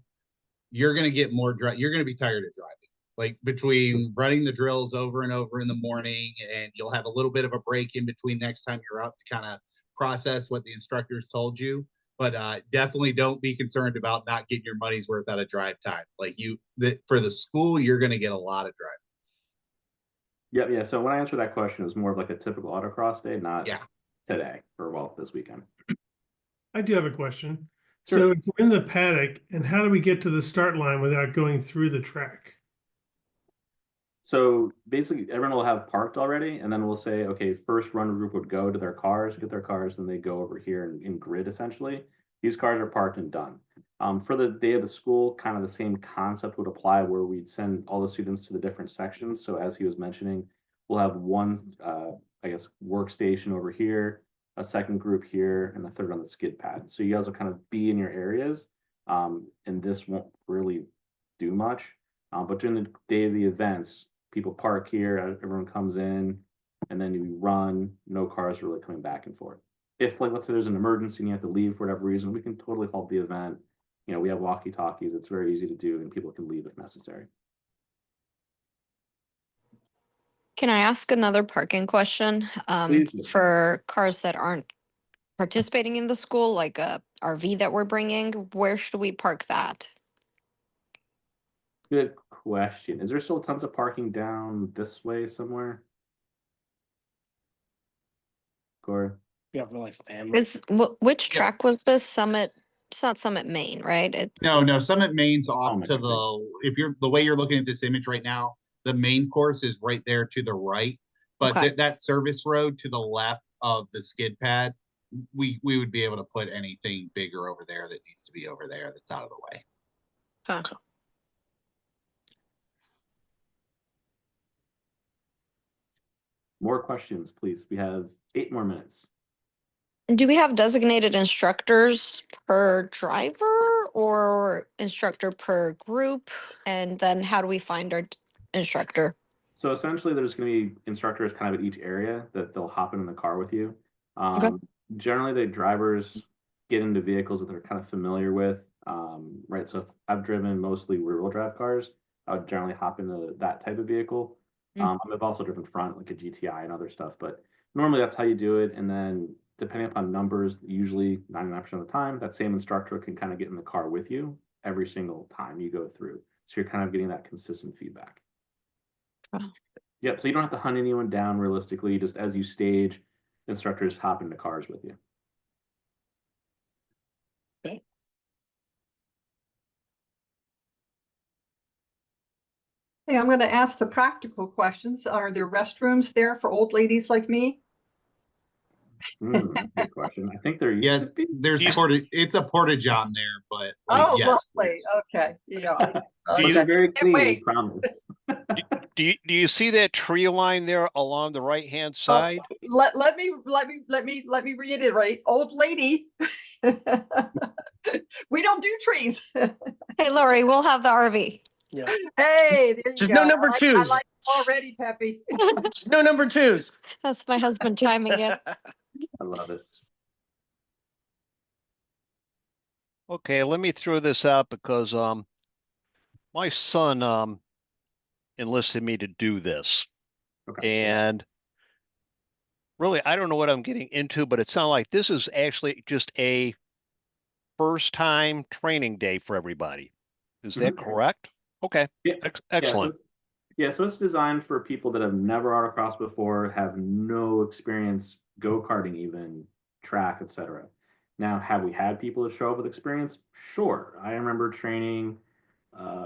G: You're going to get more you're going to be tired of driving. Like between running the drills over and over in the morning, and you'll have a little bit of a break in between next time you're up to kind of process what the instructors told you. But definitely don't be concerned about not getting your money's worth out of drive time. Like for the school, you're going to get a lot of drive.
B: Yeah. So when I answer that question, it was more of like a typical autocross day, not today or this weekend.
J: I do have a question.
B: Sure.
J: So if we're in the paddock, and how do we get to the start line without going through the track?
B: So basically, everyone will have parked already, and then we'll say, okay, first runner group would go to their cars, get their cars, and they go over here in grid, essentially. These cars are parked and done. For the day of the school, kind of the same concept would apply where we'd send all the students to the different sections. So as he was mentioning, we'll have one, workstation over here, a second group here, and a third on the skid pad. So you guys will kind of be in your areas, and this won't really do much. But during the day of the events, people park here, everyone comes in, and then you run, no cars really coming back and forth. If, like, let's say there's an emergency and you have to leave for whatever reason, we can totally halt the event. We have walkie-talkies. It's very easy to do, and people can leave if necessary.
C: Can I ask another parking question?
B: Please do.
C: For cars that aren't participating in the school, like a RV that we're bringing, where should we park that?
B: Good question. Is there still tons of parking down this way somewhere? Corey?
K: Yeah, for like family.
C: Which track was this? Summit? It's not Summit Main, right?
G: No, Summit Main's off
B: my
G: to the way you're looking at this image right now, the main course is right there to the right. But
C: Okay.
G: that service road to the left of the skid pad, we would be able to put anything bigger over there that needs to be over there that's out of the way.
C: Huh.
B: More questions, please. We have 8 more minutes.
C: Do we have designated instructors per driver or instructor per group? And then how do we find our instructor?
B: So essentially, there's going to be instructors kind of at each area that they'll hop in the car with you.
C: Okay.
B: Generally, the drivers get into vehicles that they're kind of familiar with, right? So if I've driven mostly rear-wheel drive cars, I would generally hop into that type of vehicle. I've also driven front, like a GTI and other stuff, but normally that's how you do it. And then depending upon numbers, usually 99% of the time, that same instructor can kind of get in the car with you every single time you go through. So you're kind of getting that consistent feedback.
C: Wow.
B: Yep. So you don't have to hunt anyone down realistically. Just as you stage, instructors hop into cars with you.
K: Okay.
D: Hey, I'm going to ask the practical questions. Are there restrooms there for old ladies like me?
B: Good question. I think there used to be.
G: It's a porta john there, but but
D: Oh,
G: yes.
D: lovely. Okay, yeah.
F: Do
B: But
F: you,
B: they're very clean, we
D: wait.
B: promise.
F: do you see that tree line there along the right-hand
D: Oh,
F: side?
D: let me reiterate, old lady. We don't do trees.
C: Hey, Lori, we'll have the RV.
K: Yeah.
D: Hey, there you
K: There's
D: go.
K: no number
D: I
K: twos.
D: like you already, Peppy.
K: There's no number twos.
C: That's my husband chiming in.
B: I love it.
F: Okay, let me throw this out because my son enlisted me to do this.
B: Okay.
F: And really, I don't know what I'm getting into, but it sounds like this is actually just a first time training day for everybody. Is that correct? Okay,
B: Yeah.
F: excellent.
B: So it's designed for people that have never autocrossed before, have no experience go-karting even, track, etc. Now, have we had people that show up with experience? Sure. I remember training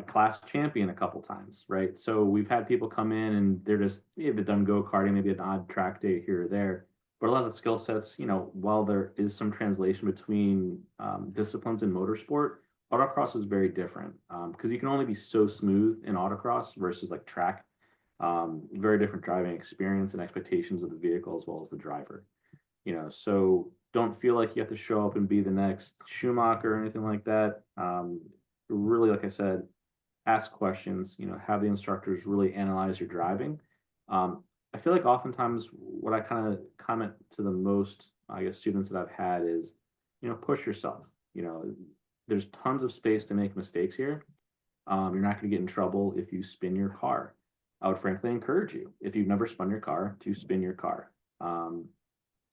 B: class champion a couple times, right? So we've had people come in and they've done go-karting, maybe an odd track day here or there. But a lot of the skill sets, while there is some translation between disciplines in motorsport, autocross is very different because you can only be so smooth in autocross versus like track. Very different driving experience and expectations of the vehicle as well as the driver. So don't feel like you have to show up and be the next Schumacher or anything like that. Really, like I said, ask questions. Have the instructors really analyze your driving. I feel like oftentimes what I kind of comment to the most, I guess, students that I've had is, push yourself. There's tons of space to make mistakes here. You're not going to get in trouble if you spin your car. I would frankly encourage you, if you've never spun your car, to spin your car.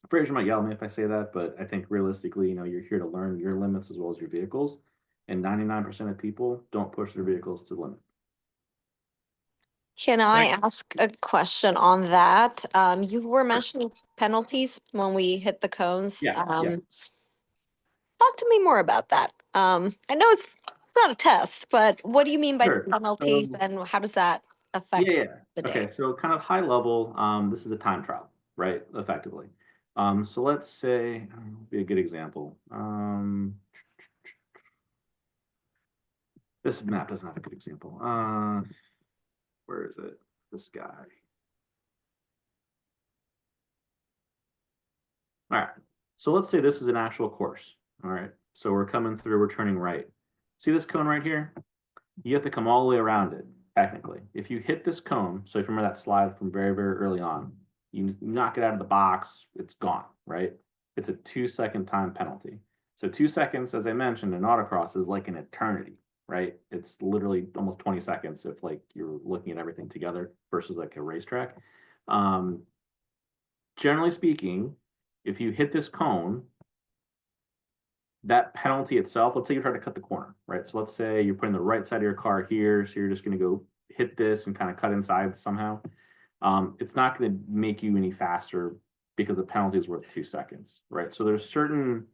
B: Fraser might yell at me if I say that, but I think realistically, you're here to learn your limits as well as your vehicles. And 99% of people don't push their vehicles to the limit.
C: Can I ask a question on that? You were mentioning penalties when we hit the cones.
B: Yeah.
C: Talk to me more about that. I know it's not a test, but what do you mean by
B: Sure.
C: penalties and how does that affect the day?
B: Okay, so kind of high level, this is a time trial, right? Effectively. So let's say, be a good example. This map doesn't have a good example. Where is it? This guy. All right. So let's say this is an actual course. All right. So we're coming through, we're turning right. See this cone right here? You have to come all the way around it, technically. If you hit this cone, so if you remember that slide from very, very early on, you knock it out of the box, it's gone, right? It's a 2-second time penalty. So 2 seconds, as I mentioned, in autocross is like an eternity, right? It's literally almost 20 seconds if like you're looking at everything together versus like a racetrack. Generally speaking, if you hit this cone, that penalty itself, let's say you're trying to cut the corner, right? So let's say you're putting the right side of your car here, so you're just going to go hit this and kind of cut inside somehow. It's not going to make you any faster because the penalty is worth 2 seconds, right? So there's certain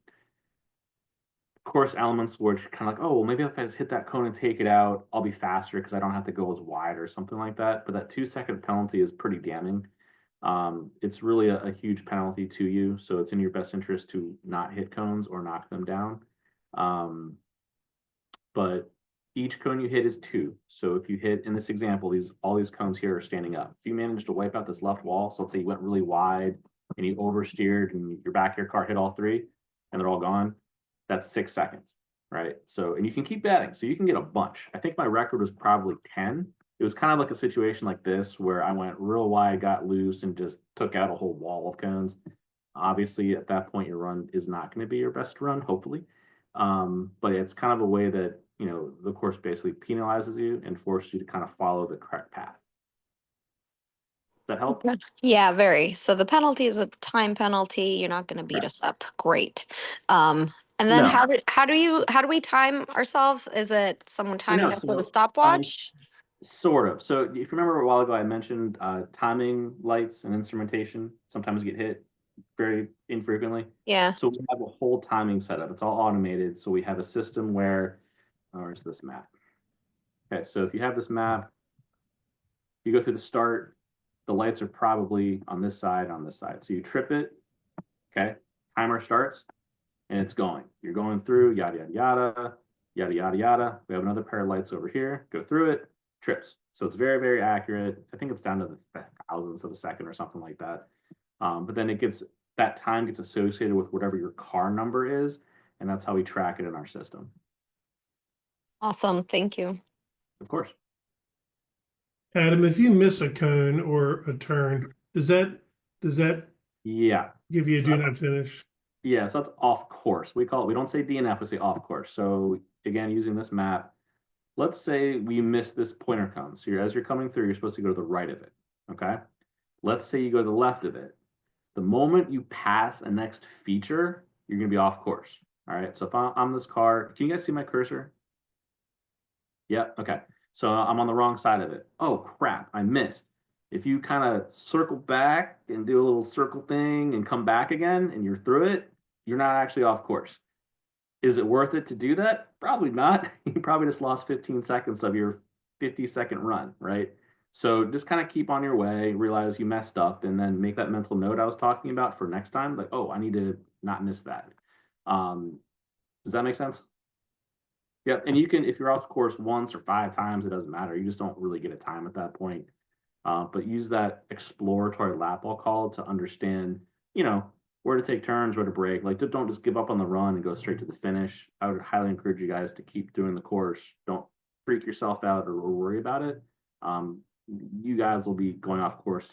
B: course elements where it's kind of like, oh, well, maybe if I just hit that cone and take it out, I'll be faster because I don't have to go as wide or something like that. But that 2-second penalty is pretty damning. It's really a huge penalty to you. So it's in your best interest to not hit cones or knock them down. But each cone you hit is 2. So if you hit, in this example, all these cones here are standing up. If you manage to wipe out this left wall, so let's say you went really wide and you oversteered and your back of your car hit all 3 and they're all gone, that's 6 seconds, right? So, and you can keep adding. So you can get a bunch. I think my record was probably 10. It was kind of like a situation like this where I went real wide, got loose, and just took out a whole wall of cones. Obviously, at that point, your run is not going to be your best run, hopefully. But it's kind of a way that, the course basically penalizes you and forces you to kind of follow the correct path. Does that help?
C: Yeah, very. So the penalty is a time penalty. You're not going to beat us up. Great. And then
B: No.
C: how do we time ourselves? Is it someone timing us with a stopwatch?
B: Sort of. So if you remember a while ago, I mentioned timing lights and instrumentation sometimes get hit very infrequently.
C: Yeah.
B: So we have a whole timing setup. It's all automated. So we have a system where, where's this map? Okay, so if you have this map, you go through the start, the lights are probably on this side, on this side. So you trip it, okay, timer starts, and it's going. You're going through, yada, yada, yada. yada, yada, yada. We have another pair of lights over here, go through it, trips. So it's very, very accurate. I think it's down to the thousandths of a second or something like that. But then that time gets associated with whatever your car number is, and that's how we track it in our system.
C: Awesome. Thank you.
B: Of course.
J: Adam, if you miss a cone or a turn, does that
B: Yeah.
J: give you a
B: So
J: do
B: that's-
J: not finish?
B: Yeah, so that's off course. We don't say DNF, we say off course. So again, using this map, let's say we miss this pointer cone. So as you're coming through, you're supposed to go to the right of it. Okay. Let's say you go to the left of it. The moment you pass a next feature, you're going to be off course. All right. So if I'm this car, can you guys see my cursor? Yeah. Okay. So I'm on the wrong side of it. Oh, crap. I missed. If you kind of circle back and do a little circle thing and come back again and you're through it, you're not actually off course. Is it worth it to do that? Probably not. You probably just lost 15 seconds of your 50-second run, right? So just kind of keep on your way, realize you messed up, and then make that mental note I was talking about for next time. Like, oh, I need to not miss that. Does that make sense? Yep. And you can, if you're off course once or 5 times, it doesn't matter. You just don't really get a time at that point. But use that exploratory lap, I'll call it, to understand, where to take turns, where to brake. Like, don't just give up on the run and go straight to the finish. I would highly encourage you guys to keep doing the course. Don't freak yourself out or worry about it. You guys will be going off course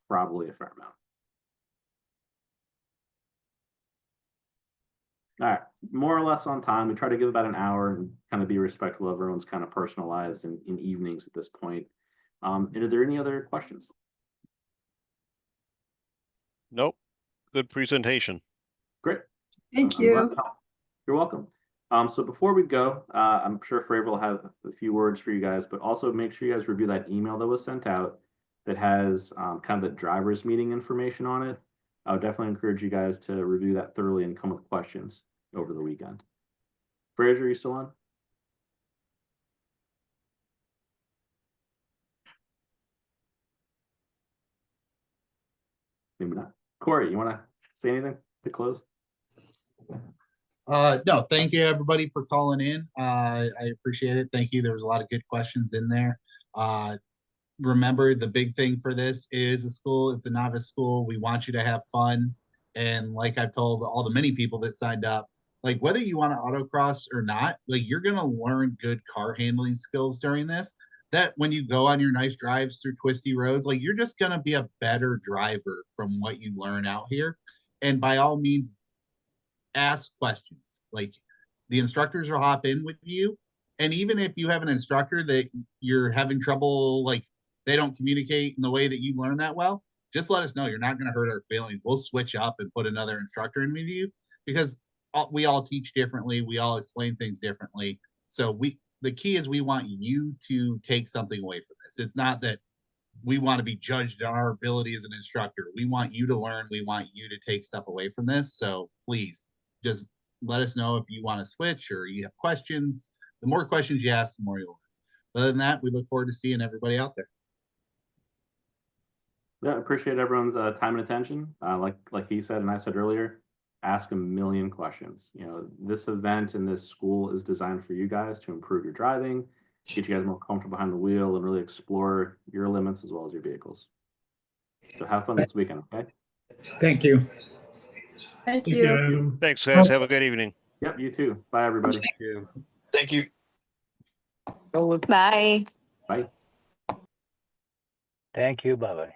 B: probably a fair amount. All right, more or less on time. We try to give about an hour and kind of be respectful of everyone's kind of personal lives and in evenings at this point. And are there any other questions?
F: Nope. Good presentation.
B: Great.
D: Thank
B: I'm
D: you.
B: glad to help. You're welcome. So before we go, I'm sure Fravor will have a few words for you guys, but also make sure you guys review that email that was sent out that has kind of the driver's meeting information on it. I would definitely encourage you guys to review that thoroughly and come with questions over the weekend. Fraser, are you still on? Maybe not. Corey, you want to say anything to close?
G: No, thank you everybody for calling in. I appreciate it. Thank you. There was a lot of good questions in there. Remember, the big thing for this is a school. It's a novice school. We want you to have fun. And like I've told all the many people that signed up, like whether you want to autocross or not, like you're going to learn good car handling skills during this. That when you go on your nice drives through twisty roads, like you're just going to be a better driver from what you learn out here. And by all means, ask questions. Like the instructors will hop in with you. And even if you have an instructor that you're having trouble, like they don't communicate in the way that you learn that well, just let us know. You're not going to hurt our feelings. We'll switch up and put another instructor in with you because we all teach differently. We all explain things differently. So the key is we want you to take something away from this. It's not that we want to be judged on our ability as an instructor. We want you to learn. We want you to take stuff away from this. So please just let us know if you want to switch or you have questions. The more questions you ask, the more you'll learn. Other than that, we look forward to seeing everybody out there.
B: Yeah, appreciate everyone's time and attention. Like he said and I said earlier, ask a million questions. This event and this school is designed for you guys to improve your driving, get you guys more comfortable behind the wheel, and really explore your limits as well as your vehicles. So have fun this weekend, okay?
I: Thank you.
D: Thank
J: Thank you,
D: you.
J: Adam.
F: Thanks, guys. Have a good evening.
B: Yep, you too. Bye, everybody.
K: Thank you.
C: Bye.
B: Bye.
H: Thank you. Bye-bye.